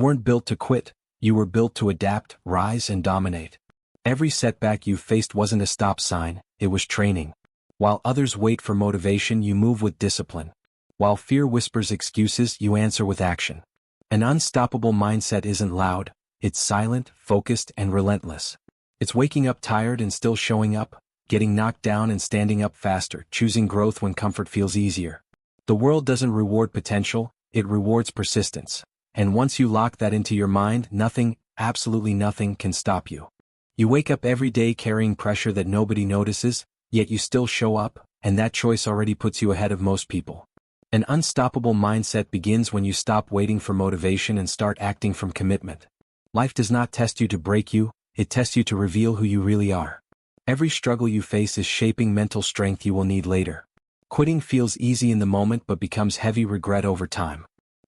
weren't built to quit, you were built to adapt, rise, and dominate. Every setback you faced wasn't a stop sign, it was training. While others wait for motivation, you move with discipline. While fear whispers excuses, you answer with action. An unstoppable mindset isn't loud, it's silent, focused, and relentless. It's waking up tired and still showing up, getting knocked down and standing up faster, choosing growth when comfort feels easier. The world doesn't reward potential, it rewards persistence. And once you lock that into your mind, nothing, absolutely nothing, can stop you. You wake up every day carrying pressure that nobody notices, yet you still show up, and that choice already puts you ahead of most people. An unstoppable mindset begins when you stop waiting for motivation and start acting from commitment. Life does not test you to break you, it tests you to reveal who you really are. Every struggle you face is shaping mental strength you will need later. Quitting feels easy in the moment but becomes heavy regret over time.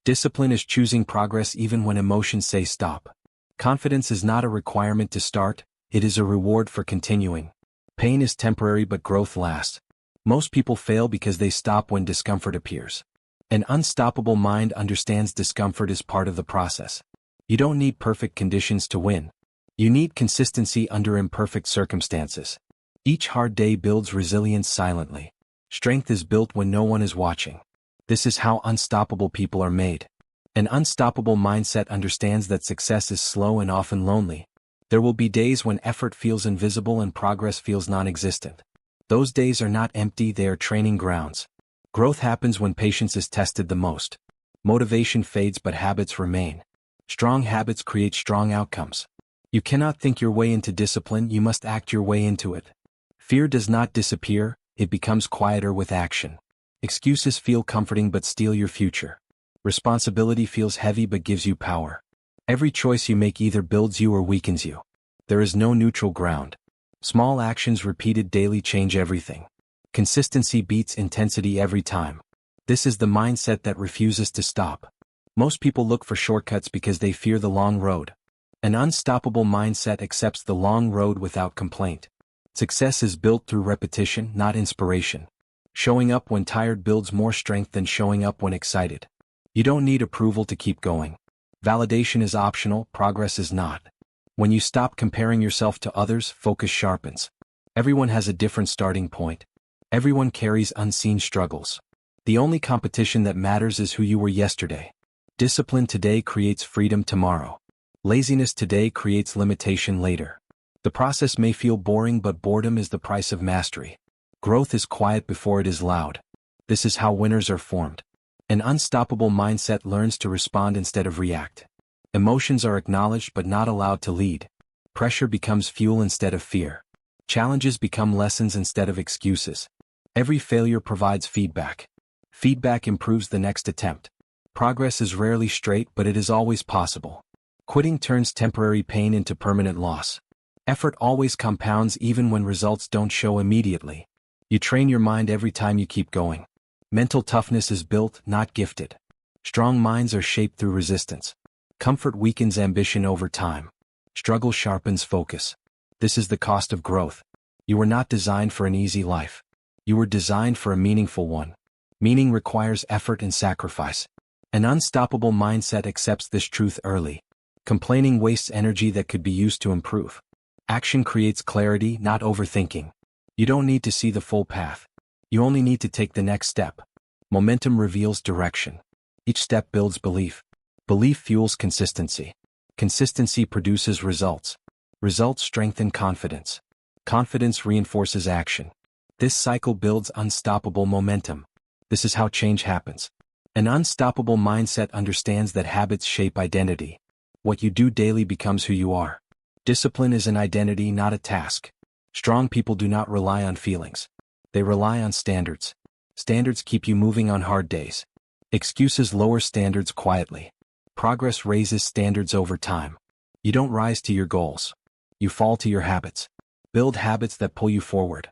Discipline is choosing progress even when emotions say stop. Confidence is not a requirement to start, it is a reward for continuing. Pain is temporary but growth lasts. Most people fail because they stop when discomfort appears. An unstoppable mind understands discomfort is part of the process. You don't need perfect conditions to win. You need consistency under imperfect circumstances. Each hard day builds resilience silently. Strength is built when no one is watching. This is how unstoppable people are made. An unstoppable mindset understands that success is slow and often lonely. There will be days when effort feels invisible and progress feels non-existent. Those days are not empty, they are training grounds. Growth happens when patience is tested the most. Motivation fades but habits remain. Strong habits create strong outcomes. You cannot think your way into discipline, you must act your way into it. Fear does not disappear, it becomes quieter with action. Excuses feel comforting but steal your future. Responsibility feels heavy but gives you power. Every choice you make either builds you or weakens you. There is no neutral ground. Small actions repeated daily change everything. Consistency beats intensity every time. This is the mindset that refuses to stop. Most people look for shortcuts because they fear the long road. An unstoppable mindset accepts the long road without complaint. Success is built through repetition, not inspiration. Showing up when tired builds more strength than showing up when excited. You don't need approval to keep going. Validation is optional, progress is not. When you stop comparing yourself to others, focus sharpens. Everyone has a different starting point. Everyone carries unseen struggles. The only competition that matters is who you were yesterday. Discipline today creates freedom tomorrow. Laziness today creates limitation later. The process may feel boring, but boredom is the price of mastery. Growth is quiet before it is loud. This is how winners are formed. An unstoppable mindset learns to respond instead of react. Emotions are acknowledged but not allowed to lead. Pressure becomes fuel instead of fear. Challenges become lessons instead of excuses. Every failure provides feedback. Feedback improves the next attempt. Progress is rarely straight, but it is always possible. Quitting turns temporary pain into permanent loss. Effort always compounds even when results don't show immediately. You train your mind every time you keep going. Mental toughness is built, not gifted. Strong minds are shaped through resistance. Comfort weakens ambition over time. Struggle sharpens focus. This is the cost of growth. You were not designed for an easy life. You were designed for a meaningful one. Meaning requires effort and sacrifice. An unstoppable mindset accepts this truth early. Complaining wastes energy that could be used to improve. Action creates clarity, not overthinking. You don't need to see the full path. You only need to take the next step. Momentum reveals direction. Each step builds belief. Belief fuels consistency. Consistency produces results. Results strengthen confidence. Confidence reinforces action. This cycle builds unstoppable momentum. This is how change happens. An unstoppable mindset understands that habits shape identity. What you do daily becomes who you are. Discipline is an identity, not a task. Strong people do not rely on feelings. They rely on standards. Standards keep you moving on hard days. Excuses lower standards quietly. Progress raises standards over time. You don't rise to your goals. You fall to your habits. Build habits that pull you forward.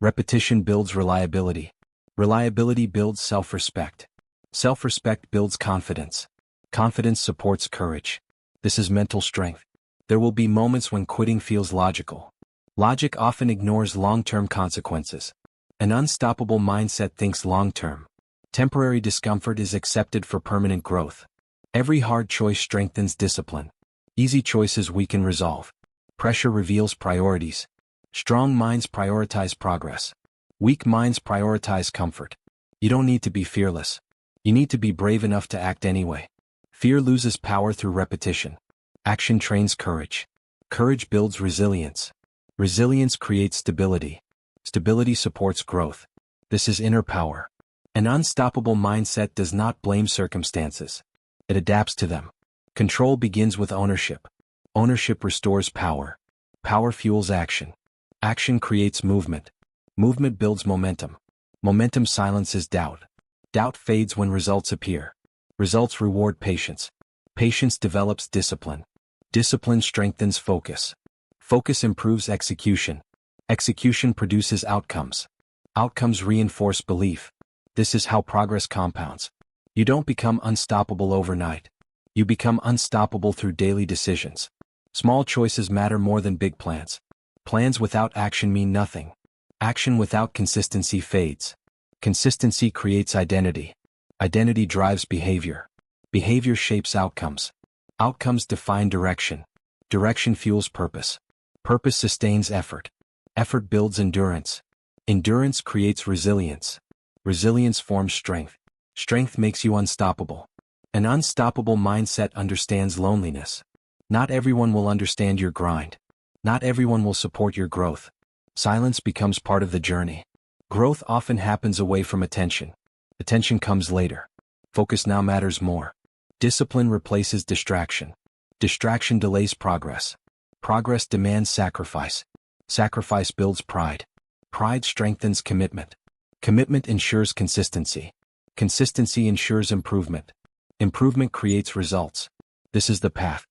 Repetition builds reliability. Reliability builds self-respect. Self-respect builds confidence. Confidence supports courage. This is mental strength. There will be moments when quitting feels logical. Logic often ignores long-term consequences. An unstoppable mindset thinks long-term. Temporary discomfort is accepted for permanent growth. Every hard choice strengthens discipline. Easy choices weaken resolve. Pressure reveals priorities. Strong minds prioritize progress. Weak minds prioritize comfort. You don't need to be fearless. You need to be brave enough to act anyway. Fear loses power through repetition. Action trains courage. Courage builds resilience. Resilience creates stability. Stability supports growth. This is inner power. An unstoppable mindset does not blame circumstances. It adapts to them. Control begins with ownership. Ownership restores power. Power fuels action. Action creates movement. Movement builds momentum. Momentum silences doubt. Doubt fades when results appear. Results reward patience. Patience develops discipline. Discipline strengthens focus. Focus improves execution. Execution produces outcomes. Outcomes reinforce belief. This is how progress compounds. You don't become unstoppable overnight. You become unstoppable through daily decisions. Small choices matter more than big plans. Plans without action mean nothing. Action without consistency fades. Consistency creates identity. Identity drives behavior. Behavior shapes outcomes. Outcomes define direction. Direction fuels purpose. Purpose sustains effort. Effort builds endurance. Endurance creates resilience. Resilience forms strength. Strength makes you unstoppable. An unstoppable mindset understands loneliness. Not everyone will understand your grind. Not everyone will support your growth. Silence becomes part of the journey. Growth often happens away from attention. Attention comes later. Focus now matters more. Discipline replaces distraction. Distraction delays progress. Progress demands sacrifice. Sacrifice builds pride. Pride strengthens commitment. Commitment ensures consistency. Consistency ensures improvement. Improvement creates results. This is the path.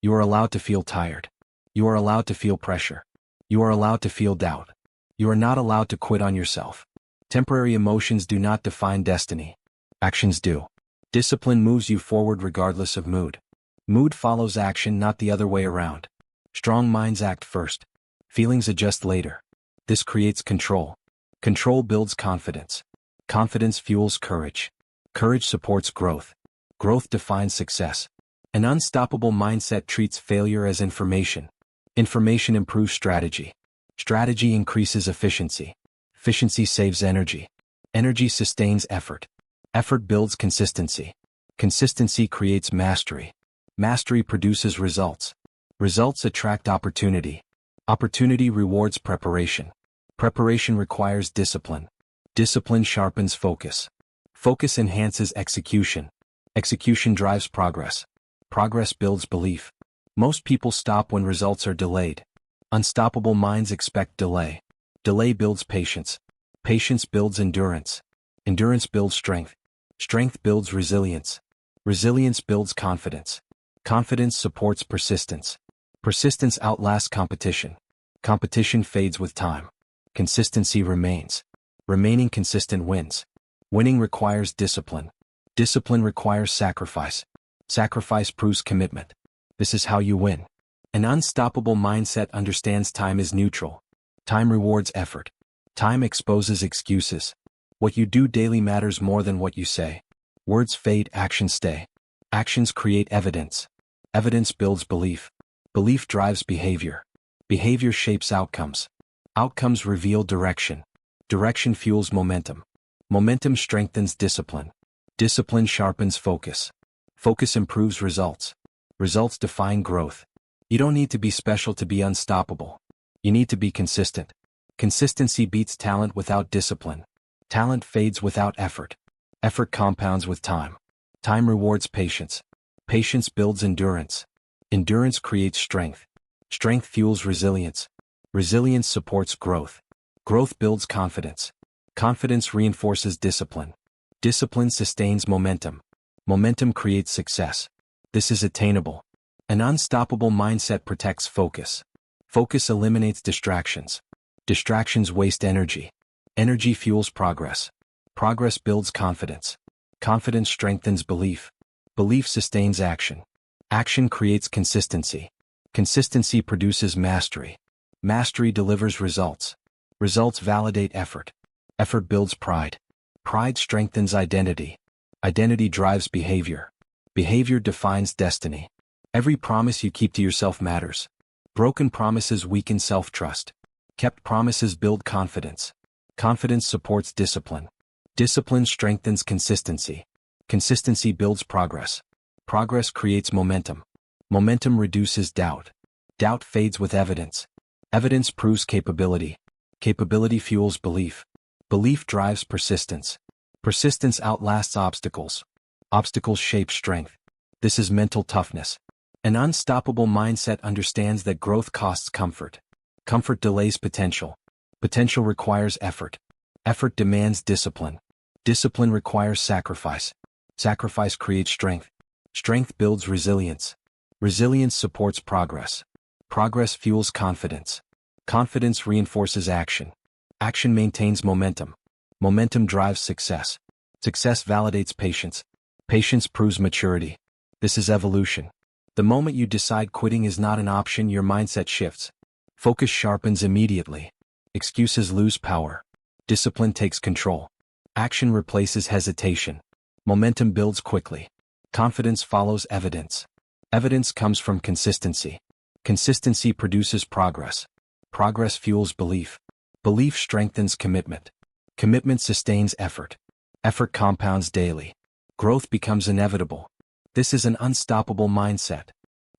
You are allowed to feel tired. You are allowed to feel pressure. You are allowed to feel doubt. You are not allowed to quit on yourself. Temporary emotions do not define destiny. Actions do. Discipline moves you forward regardless of mood. Mood follows action, not the other way around. Strong minds act first. Feelings adjust later. This creates control. Control builds confidence. Confidence fuels courage. Courage supports growth. Growth defines success. An unstoppable mindset treats failure as information. Information improves strategy. Strategy increases efficiency. Efficiency saves energy. Energy sustains effort. Effort builds consistency. Consistency creates mastery. Mastery produces results. Results attract opportunity. Opportunity rewards preparation. Preparation requires discipline. Discipline sharpens focus. Focus enhances execution. Execution drives progress. Progress builds belief. Most people stop when results are delayed. Unstoppable minds expect delay. Delay builds patience. Patience builds endurance. Endurance builds strength. Strength builds resilience. Resilience builds confidence. Confidence supports persistence. Persistence outlasts competition. Competition fades with time. Consistency remains. Remaining consistent wins. Winning requires discipline. Discipline requires sacrifice. Sacrifice proves commitment. This is how you win. An unstoppable mindset understands time is neutral. Time rewards effort. Time exposes excuses. What you do daily matters more than what you say. Words fade, actions stay. Actions create evidence. Evidence builds belief. Belief drives behavior. Behavior shapes outcomes. Outcomes reveal direction. Direction fuels momentum. Momentum strengthens discipline. Discipline sharpens focus. Focus improves results. Results define growth. You don't need to be special to be unstoppable. You need to be consistent. Consistency beats talent without discipline. Talent fades without effort. Effort compounds with time. Time rewards patience. Patience builds endurance. Endurance creates strength. Strength fuels resilience. Resilience supports growth. Growth builds confidence. Confidence reinforces discipline. Discipline sustains momentum. Momentum creates success. This is attainable. An unstoppable mindset protects focus. Focus eliminates distractions. Distractions waste energy. Energy fuels progress. Progress builds confidence. Confidence strengthens belief. Belief sustains action. Action creates consistency. Consistency produces mastery. Mastery delivers results. Results validate effort. Effort builds pride. Pride strengthens identity. Identity drives behavior. Behavior defines destiny. Every promise you keep to yourself matters. Broken promises weaken self-trust. Kept promises build confidence. Confidence supports discipline. Discipline strengthens consistency. Consistency builds progress. Progress creates momentum. Momentum reduces doubt. Doubt fades with evidence. Evidence proves capability. Capability fuels belief. Belief drives persistence. Persistence outlasts obstacles. Obstacles shape strength. This is mental toughness. An unstoppable mindset understands that growth costs comfort. Comfort delays potential. Potential requires effort. Effort demands discipline. Discipline requires sacrifice. Sacrifice creates strength. Strength builds resilience. Resilience supports progress. Progress fuels confidence. Confidence reinforces action. Action maintains momentum. Momentum drives success. Success validates patience. Patience proves maturity. This is evolution. The moment you decide quitting is not an option, your mindset shifts. Focus sharpens immediately. Excuses lose power. Discipline takes control. Action replaces hesitation. Momentum builds quickly. Confidence follows evidence. Evidence comes from consistency. Consistency produces progress. Progress fuels belief. Belief strengthens commitment. Commitment sustains effort. Effort compounds daily. Growth becomes inevitable. This is an unstoppable mindset.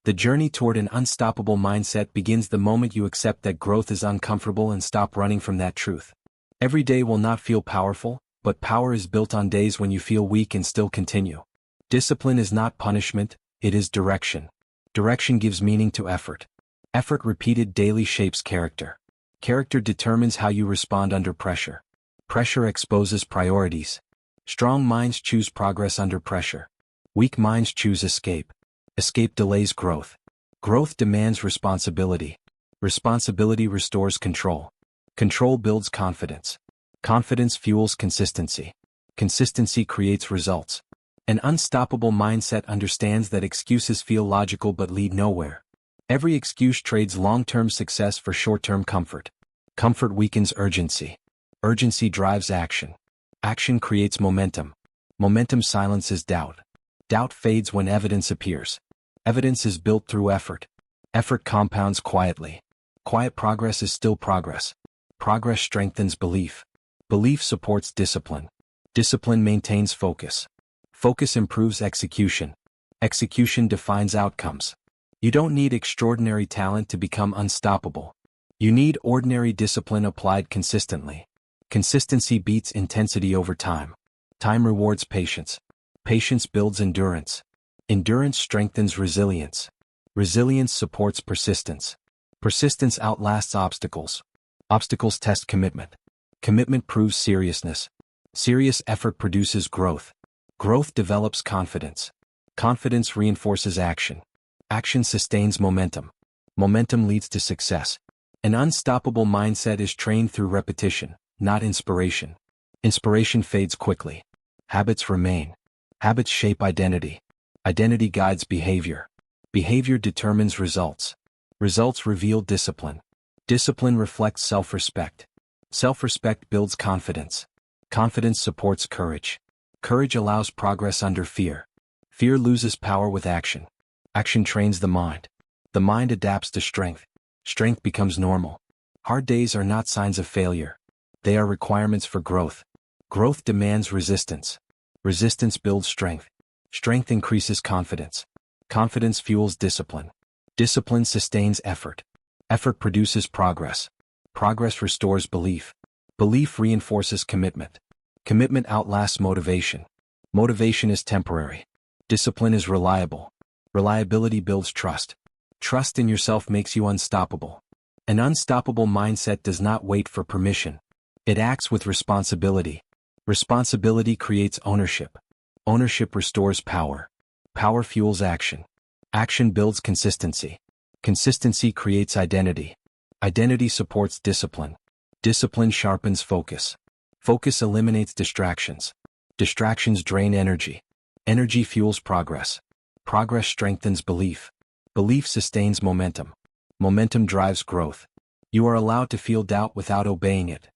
The journey toward an unstoppable mindset begins the moment you accept that growth is uncomfortable and stop running from that truth. Every day will not feel powerful, but power is built on days when you feel weak and still continue. Discipline is not punishment, it is direction. Direction gives meaning to effort. Effort repeated daily shapes character. Character determines how you respond under pressure. Pressure exposes priorities. Strong minds choose progress under pressure. Weak minds choose escape. Escape delays growth. Growth demands responsibility. Responsibility restores control. Control builds confidence. Confidence fuels consistency. Consistency creates results. An unstoppable mindset understands that excuses feel logical but lead nowhere. Every excuse trades long-term success for short-term comfort. Comfort weakens urgency. Urgency drives action. Action creates momentum. Momentum silences doubt. Doubt fades when evidence appears. Evidence is built through effort. Effort compounds quietly. Quiet progress is still progress. Progress strengthens belief. Belief supports discipline. Discipline maintains focus. Focus improves execution. Execution defines outcomes. You don't need extraordinary talent to become unstoppable. You need ordinary discipline applied consistently. Consistency beats intensity over time. Time rewards patience. Patience builds endurance. Endurance strengthens resilience. Resilience supports persistence. Persistence outlasts obstacles. Obstacles test commitment. Commitment proves seriousness. Serious effort produces growth. Growth develops confidence. Confidence reinforces action. Action sustains momentum. Momentum leads to success. An unstoppable mindset is trained through repetition, not inspiration. Inspiration fades quickly. Habits remain. Habits shape identity. Identity guides behavior. Behavior determines results. Results reveal discipline. Discipline reflects self-respect. Self-respect builds confidence. Confidence supports courage. Courage allows progress under fear. Fear loses power with action. Action trains the mind. The mind adapts to strength. Strength becomes normal. Hard days are not signs of failure. They are requirements for growth. Growth demands resistance. Resistance builds strength. Strength increases confidence. Confidence fuels discipline. Discipline sustains effort. Effort produces progress. Progress restores belief. Belief reinforces commitment. Commitment outlasts motivation. Motivation is temporary. Discipline is reliable. Reliability builds trust. Trust in yourself makes you unstoppable. An unstoppable mindset does not wait for permission. It acts with responsibility. Responsibility creates ownership. Ownership restores power. Power fuels action. Action builds consistency. Consistency creates identity. Identity supports discipline. Discipline sharpens focus. Focus eliminates distractions. Distractions drain energy. Energy fuels progress. Progress strengthens belief. Belief sustains momentum. Momentum drives growth. You are allowed to feel doubt without obeying it.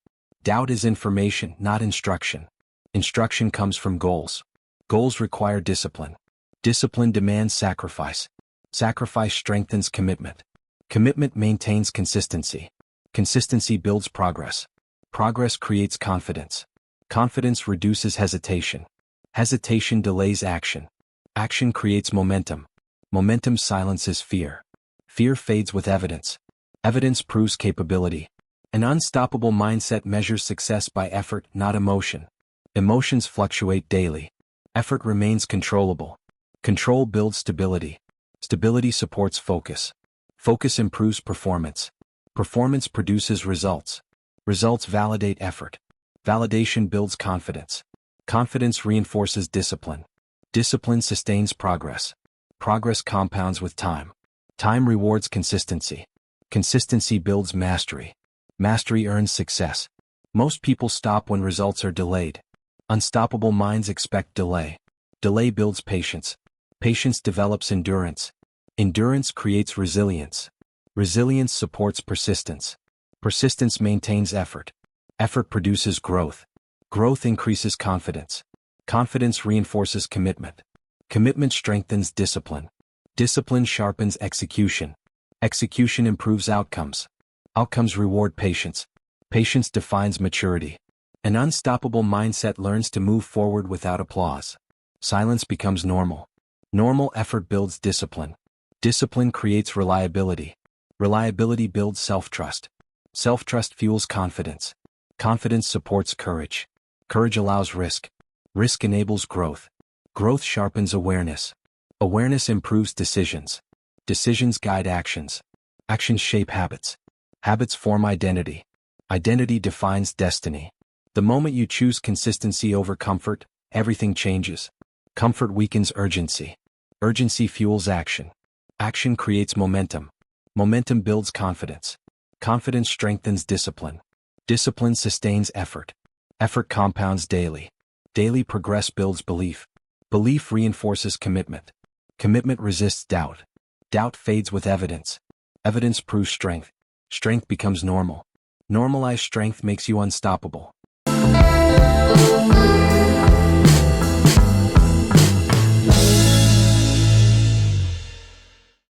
Doubt is information, not instruction. Instruction comes from goals. Goals require discipline. Discipline demands sacrifice. Sacrifice strengthens commitment. Commitment maintains consistency. Consistency builds progress. Progress creates confidence. Confidence reduces hesitation. Hesitation delays action. Action creates momentum. Momentum silences fear. Fear fades with evidence. Evidence proves capability. An unstoppable mindset measures success by effort, not emotion. Emotions fluctuate daily. Effort remains controllable. Control builds stability. Stability supports focus. Focus improves performance. Performance produces results. Results validate effort. Validation builds confidence. Confidence reinforces discipline. Discipline sustains progress. Progress compounds with time. Time rewards consistency. Consistency builds mastery. Mastery earns success. Most people stop when results are delayed. Unstoppable minds expect delay. Delay builds patience. Patience develops endurance. Endurance creates resilience. Resilience supports persistence. Persistence maintains effort. Effort produces growth. Growth increases confidence. Confidence reinforces commitment. Commitment strengthens discipline. Discipline sharpens execution. Execution improves outcomes. Outcomes reward patience. Patience defines maturity. An unstoppable mindset learns to move forward without applause. Silence becomes normal. Normal effort builds discipline. Discipline creates reliability. Reliability builds self-trust. Self-trust fuels confidence. Confidence supports courage. Courage allows risk. Risk enables growth. Growth sharpens awareness. Awareness improves decisions. Decisions guide actions. Actions shape habits. Habits form identity. Identity defines destiny. The moment you choose consistency over comfort, everything changes. Comfort weakens urgency. Urgency fuels action. Action creates momentum. Momentum builds confidence. Confidence strengthens discipline. Discipline sustains effort. Effort compounds daily. Daily progress builds belief. Belief reinforces commitment. Commitment resists doubt. Doubt fades with evidence. Evidence proves strength. Strength becomes normal. Normalized strength makes you unstoppable.